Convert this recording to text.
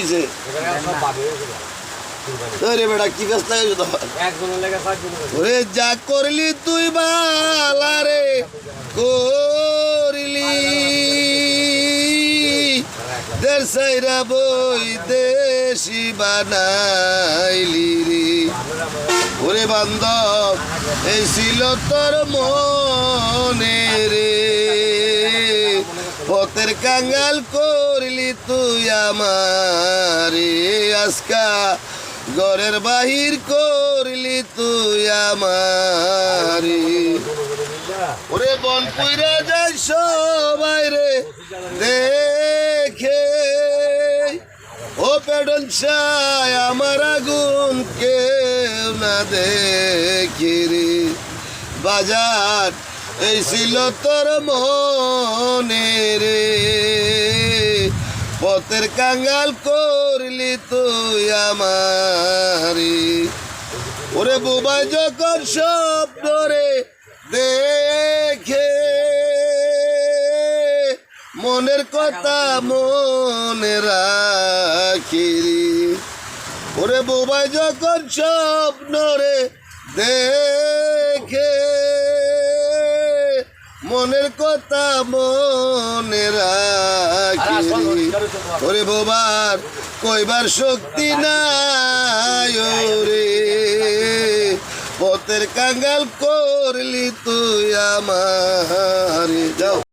হয়েছে রে বেটা কি ব্যস্ত হয়েছে তো ওরে যা করলি তুই বালারে করলি দেড় সাইরা বই দেশি বানাইলি রে ওরে বান্ধব এই ছিল তোর মনে রে পথের কাঙ্গাল করলি তুই আমারে আজকা ঘরের বাহির করলি তুই আমারে ওরে বন পুইরা যাই সবাই রে দেখে ও পেডন চাই আমার আগুন কেউ না দেখে রে বাজার এই ছিল তোর মনে রে পথের কাঙ্গাল করলি তুই আমারে ওরে বুবাই যখন স্বপ্ন রে দেখে মনের কথা মনে রাখি ওরে বুবাই যখন স্বপ্ন রে দেখে মনের কথা মনে রাখি ওরে বোবার কইবার শক্তি নাই রে পথের কাঙ্গাল করলি তুই আমারে যাও।